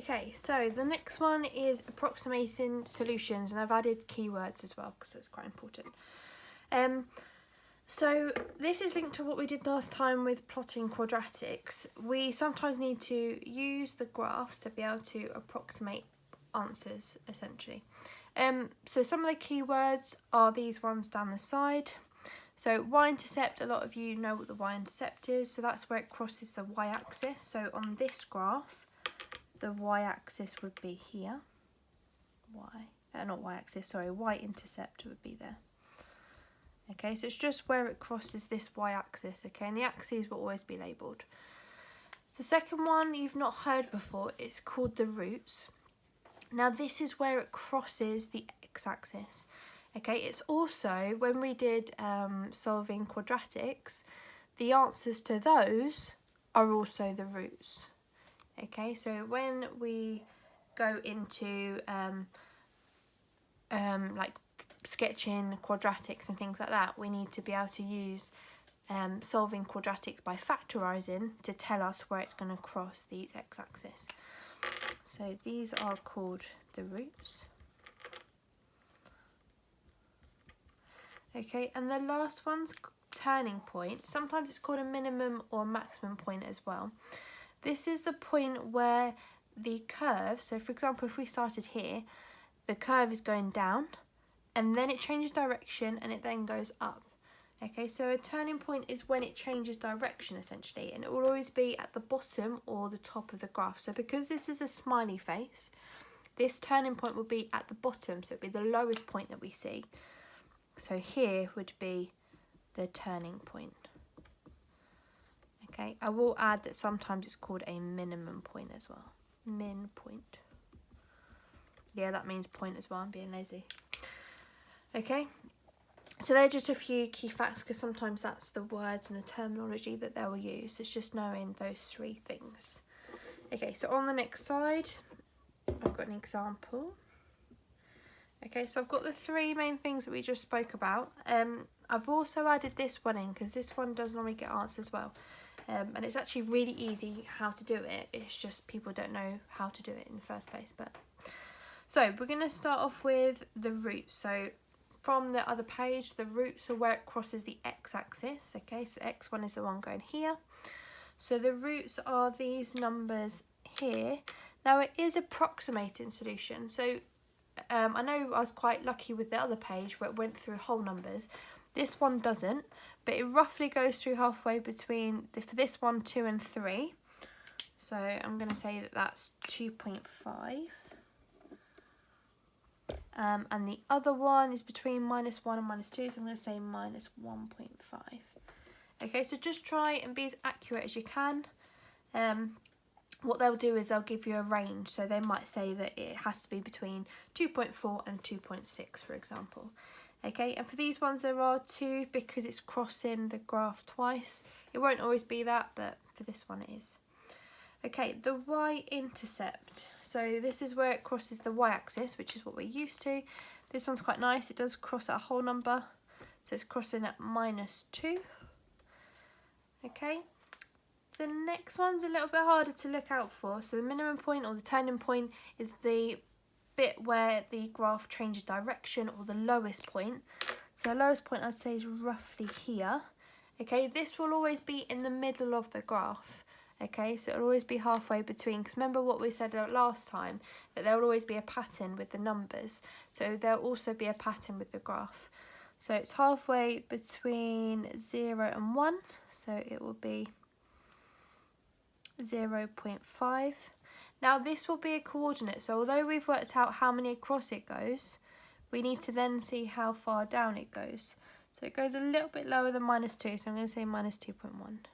Okay, so the next one is approximating solutions, and I've added keywords as well because it's quite important. So this is linked to what we did last time with plotting quadratics. We sometimes need to use the graphs to be able to approximate answers, essentially. So some of the keywords are these ones down the side. So y-intercept, a lot of you know what the y-intercept is, so that's where it crosses the y-axis. So on this graph, the y-axis would be here. Not y-axis, sorry, y-intercept would be there. Okay, so it's just where it crosses this y-axis, okay, and the axes will always be labelled. The second one you've not heard before, it's called the roots. Now this is where it crosses the x-axis. Okay, it's also, when we did solving quadratics, the answers to those are also the roots. Okay, so when we go into like sketching quadratics and things like that, we need to be able to use solving quadratics by factorising to tell us where it's going to cross these x-axis. So these are called the roots. Okay, and the last one's turning point. Sometimes it's called a minimum or maximum point as well. This is the point where the curve, so for example if we started here, the curve is going down and then it changes direction and it then goes up. Okay, so a turning point is when it changes direction essentially, and it will always be at the bottom or the top of the graph. So because this is a smiley face, this turning point will be at the bottom, so it would be the lowest point that we see. So here would be the turning point. Okay, I will add that sometimes it's called a minimum point as well. Min point. Yeah, that means point as well, I'm being lazy. Okay, so they're just a few key facts because sometimes that's the words and the terminology that they will use. It's just knowing those three things. Okay, so on the next side, I've got an example. Okay, so I've got the three main things that we just spoke about. I've also added this one in because this one does normally get answers as well. And it's actually really easy how to do it. It's just people don't know how to do it in the first place. So we're going to start off with the roots. So from the other page, the roots are where it crosses the x-axis. Okay, so x1 is the one going here. So the roots are these numbers here. Now it is approximating solution. So I know I was quite lucky with the other page where it went through whole numbers. This one doesn't, but it roughly goes through halfway between, for this one, 2 and 3. So I'm going to say that that's 2.5. And the other one is between -1 and -2, so I'm going to say -1.5. Okay, so just try and be as accurate as you can. What they'll do is they'll give you a range, so they might say that it has to be between 2.4 and 2.6, for example. Okay, and for these ones there are 2 because it's crossing the graph twice. It won't always be that, but for this one it is. Okay, the y-intercept. So this is where it crosses the y-axis, which is what we're used to. This one's quite nice. It does cross at a whole number, so it's crossing at -2. Okay. The next one's a little bit harder to look out for. So the minimum point or the turning point is the bit where the graph changes direction, or the lowest point. So the lowest point I'd say is roughly here. Okay, this will always be in the middle of the graph. Okay, so it'll always be halfway between, because remember what we said last time, that there will always be a pattern with the numbers. So there'll also be a pattern with the graph. So it's halfway between 0 and 1, so it will be 0.5. Now this will be a coordinate, so although we've worked out how many across it goes, we need to then see how far down it goes. So it goes a little bit lower than -2, so I'm going to say -2.1.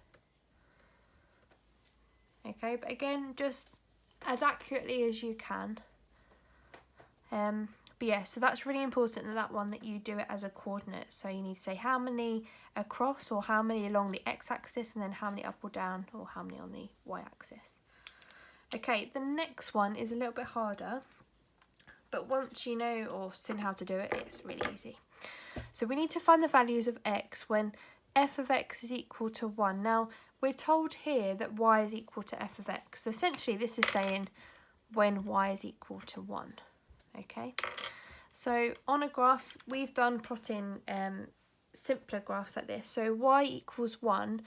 Okay, but again, just as accurately as you can. But yeah, so that's really important in that one, that you do it as a coordinate. So you need to say how many across, or how many along the x-axis, and then how many up or down, or how many on the y-axis. Okay, the next one is a little bit harder, but once you know or seen how to do it, it's really easy. So we need to find the values of x when f of x is equal to 1. Now, we're told here that y is equal to f of x. So essentially, this is saying when y is equal to 1. Okay, so on a graph, we've done plotting simpler graphs like this. So y equals 1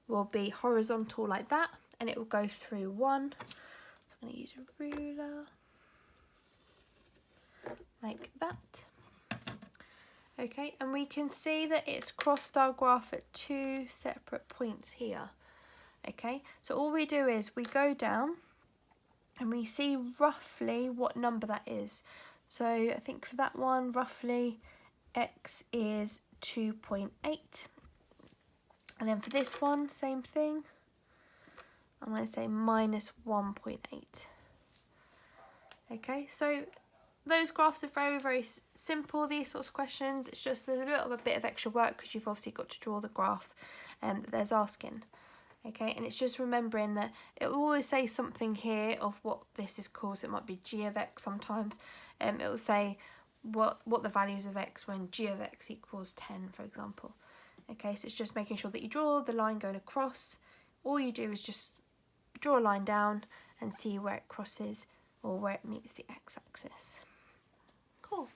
will be horizontal like that, and it will go through 1. So I'm going to use a ruler like that. Okay, and we can see that it's crossed our graph at 2 separate points here. Okay, so all we do is we go down and we see roughly what number that is. So I think for that one, roughly x is 2.8. And then for this one, same thing. I'm going to say minus 1.8. Okay, so those graphs are very, very simple, these sorts of questions. It's just there's a little bit of extra work because you've obviously got to draw the graph that there's asking. Okay, and it's just remembering that it will always say something here of what this is called. So it might be g of x sometimes. It will say what the values of x when g of x equals 10, for example. Okay, so it's just making sure that you draw the line going across. All you do is just draw a line down and see where it crosses or where it meets the x-axis. Cool.